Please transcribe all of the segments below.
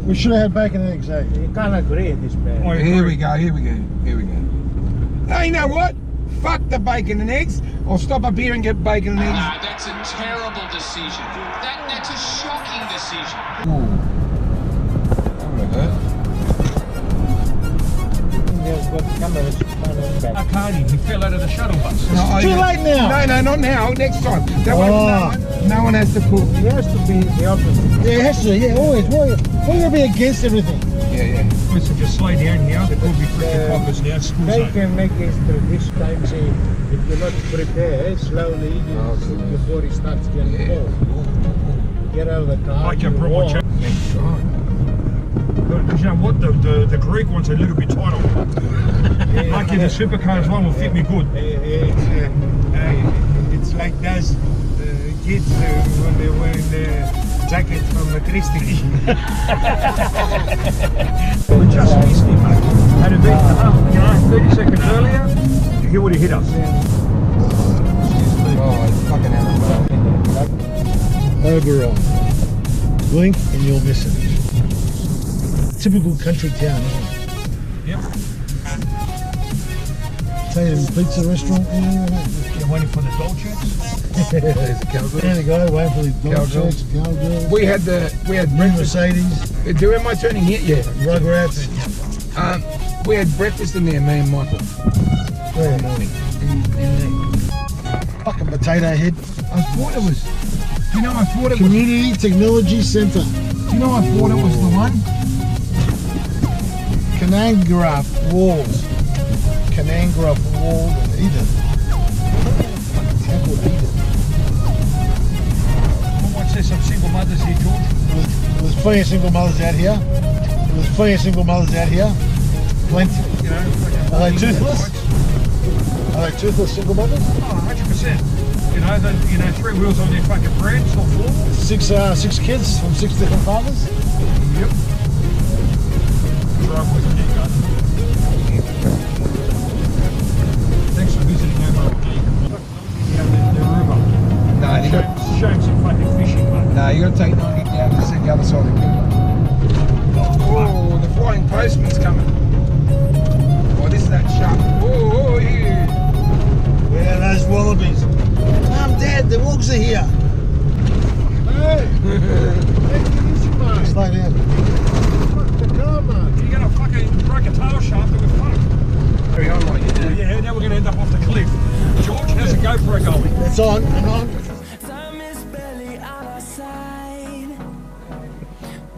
We should have had bacon and eggs, eh? You can't agree this, man. Oh, here we go. No, you know what? Fuck the bacon and eggs. I'll stop up here and get bacon and eggs. That's a terrible decision. That's a shocking decision. Ooh. That would have hurt. I can't. He fell out of the shuttle bus. No, Too late now. No, not now. Next time. That way, no one has to cook. He has to be the opposite. Yeah, it has to, yeah, always. We're going to be against everything. Yeah. Listen, just slow down here. There could be freaking poppers now. They can make it through this time. See, if you're not prepared, slowly, before it starts getting cold. Get out of the car. Like your proper check. Because you know what, the Greek one's a little bit tighter. Lucky the supercars one will fit me good. It's like those kids when they're wearing the jacket from the Christie. We just missed him, mate. Had it been 30 seconds earlier, he would have hit us. Oh, it's fucking hell. Oberon. Blink and you'll miss it. Typical country town, isn't it? Yep. Italian pizza restaurant. You're waiting for the dog checks? There's a cowgirl. There you go, waiting for the dog checks, cowgirls. We had breakfast. Mercedes. Am I turning here? Yeah. Rugrats. We had breakfast in there, me and Michael. Very morning. Fucking potato head. I thought it was. Do you know? I thought it was. Community Technology Centre. Do you know? I thought it was the one. Canangra Walls. Canangra Wall in Eden. Temple Eden. What's there, some single mothers here, George? There's plenty of single mothers out here. Plenty. You know, Are they toothless? Are they toothless single mothers? Oh, 100%. You know, 3 wheels on their fucking brands, not 4. 6 kids from 6 different fathers. Yep. Driveways on there, guys. Thanks for visiting over the river. No, you got. Showing some fucking fishing, mate. No, you got to take 90 down and see the other side of the river. Oh, the flying postman's coming. Oh, this is that shark. Oh, yeah. Yeah, those wallabies. Mum, Dad, the wogs are here. Hey! Slow down. Fuck the car, man. You're gonna fucking break a tail shaft and we're fucked. Carry on like you do. Yeah, now we're gonna end up off the cliff. George, how's the GoPro going? It's on, hang on. Time is barely on our side.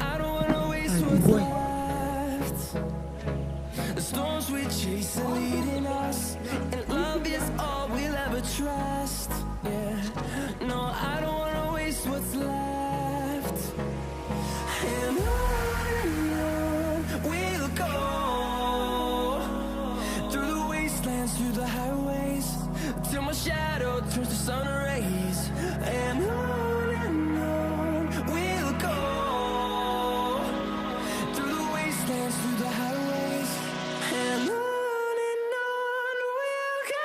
I don't wanna waste what's left. The storms we chase are leading us, and love is all we'll ever trust. Yeah, no, I don't wanna waste what's left. And on we'll go, through the wastelands, through the highways, till my shadow turns to sun rays. And on we'll go, through the wastelands, through the highways, and on we'll go.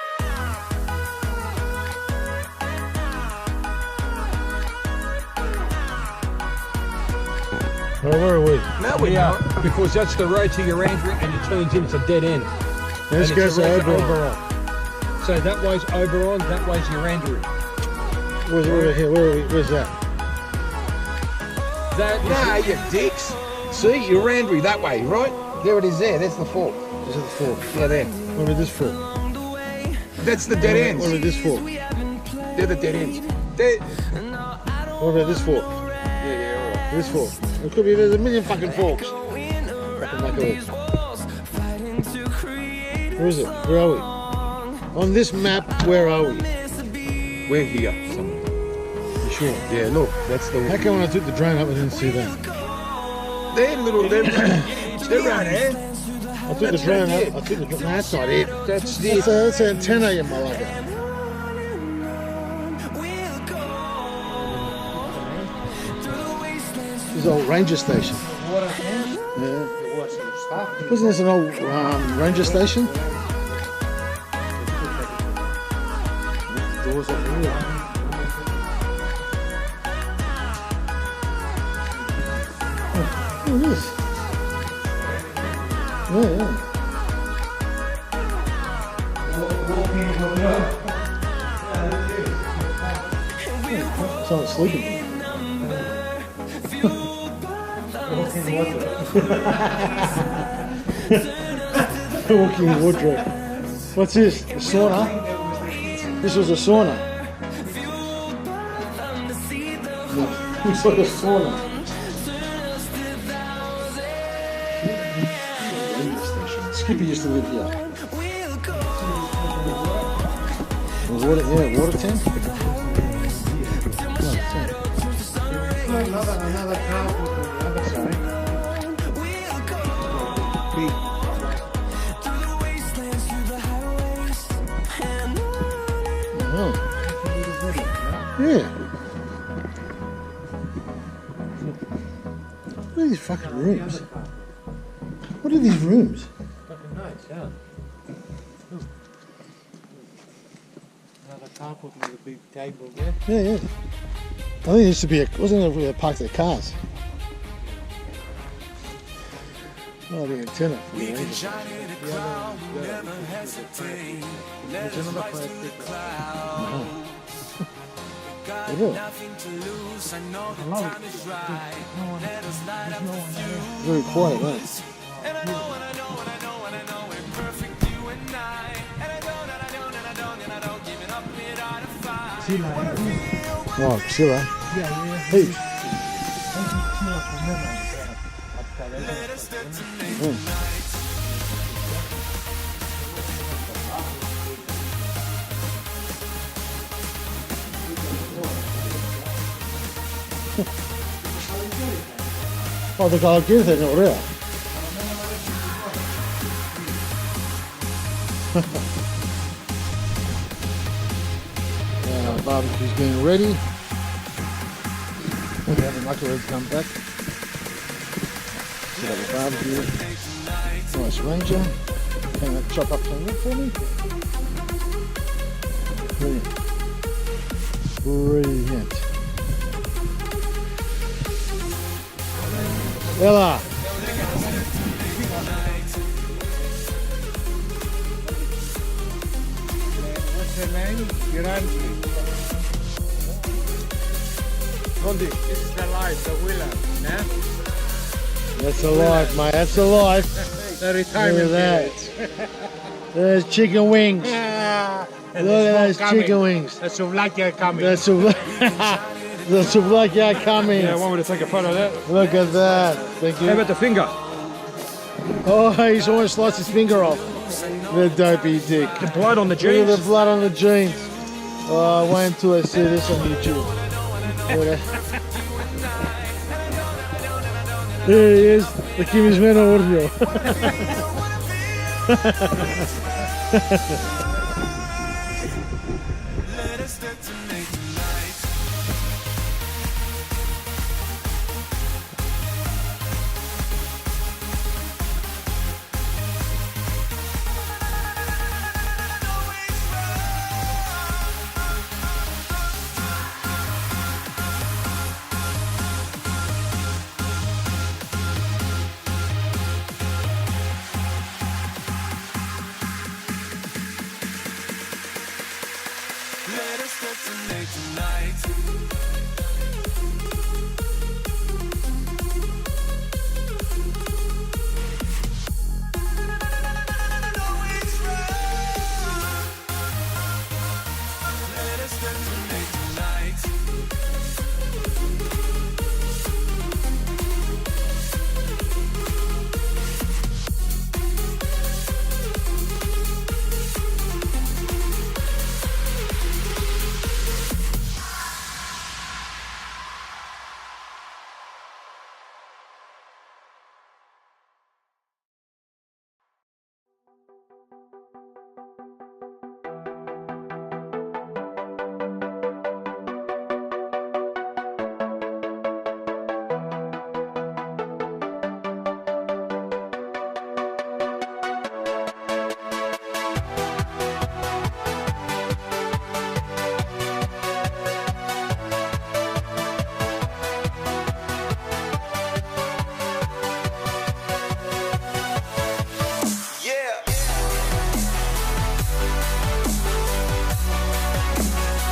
Where were we? No, we Yeah, not. because that's the road to your entry and it turns in, it's a dead end. Let's And go it's to a road to Oberon. So that way's Oberon, that way's your Andrew. Where's here? Where's that? That is Nah, you dicks. See, you're Randry that way, right? There it is there. That's the fork. Is it the fork? Yeah, there. What about this fork? That's the dead What ends. about this fork? They're the dead ends. They're, What about this fork? This fork. It could be, there's a million fucking forks. Fucking knuckleheads. Where is it? Where are we? On this map, where are we? We're here. Somewhere. You sure? Yeah, look, that's the. How come when I took the drone up I didn't see them? They're little. They're right there. I took the drone up. I took the drone. No, that's not it. That's this. That's an antenna, you motherfucker. This is an old ranger station. Yeah. Wasn't this an old ranger station? Doors up here. Oh, look at this. Yeah. Someone's sleeping. Walking wardrobe. What's this? A sauna? This was a sauna. Looks like a sauna. Skippy used to live here. Water, yeah, water tank. Another car on the other side. Oh. Yeah. What are these fucking rooms? What are these rooms? Fucking nice, yeah. Another carport with a big table there. Yeah. I think it used to be wasn't it where they parked their cars? Oh, the antenna. We can shine in a crowd, we'll never hesitate. Let us rise to the cloud. Got nothing to lose, I know the time is right. Let us light up the fuse. Very quiet, huh? And I know, and I know, and I know, and I know we're perfect, you and I. And I don't, and I don't, and I don't, and I don't give it up, it out of five. Oh, chiller. Heaps. Let us detonate tonight. Oh, the guy gives it not real. Barbecue's getting ready. We'll have the knuckleheads come back. Set up the barbecue. Nice Ranger. Can you chop up some wood for me? Brilliant. Ella. What's her name? Giranti. This is the life, the wheeler. Yeah? That's alive, mate. That's alive. The retirement. Look at that. There's chicken wings. Look at those chicken wings. The souvlaki coming. The souvlaki are coming. Yeah, I want me to take a photo of that. Look at that. Thank How you. about the finger? Oh, he's almost sliced his finger off. The dopey dick. The blood on the Look at jeans. the blood on the jeans. Oh, wait until I see this on YouTube. There he is. Таким измена урнил. Let us detonate tonight.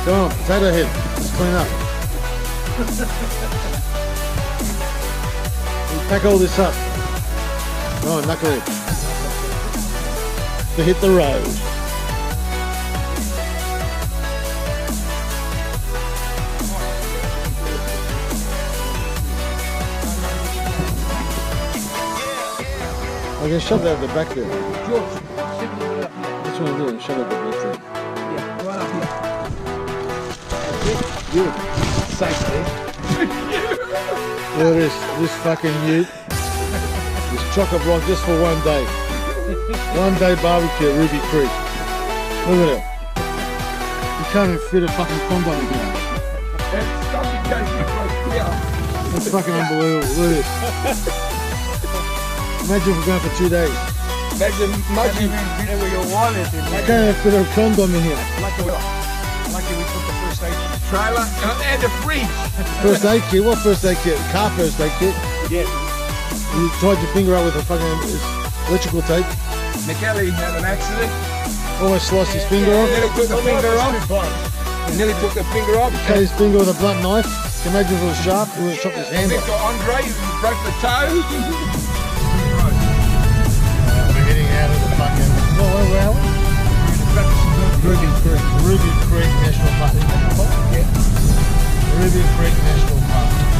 Come on, potato head. Let's clean up. We pack all this up. Come on, knucklehead. To hit the road. I can shove that at the back there. That's what I'm doing, shove it at the back there. Yeah, right up here. Good. Safely. Look at this fucking ute. This chocolate block just for one day. One day barbecue at Ruby Creek. Look at it. You can't even fit a fucking combo in here. That's fucking unbelievable. Look at this. Imagine if we're going for 2 days. Imagine Muggy. You can't even fit a condom in here. Lucky we took the first aid Trailer and a fridge. First aid kit? What first aid kit? Car first aid kit? Yeah. You tied your finger up with a fucking electrical tape. McKelly had an accident. Almost sliced his finger off. Nearly took the finger off. Nearly took the finger off. Cut his finger with a blunt knife. Can you imagine if it was sharp? He would have chopped his hand off. Victor Andre broke the toe. We're heading out of the fucking... where are we? Ruby Creek. Ruby Creek National Park. Yeah. Ruby Creek National Park.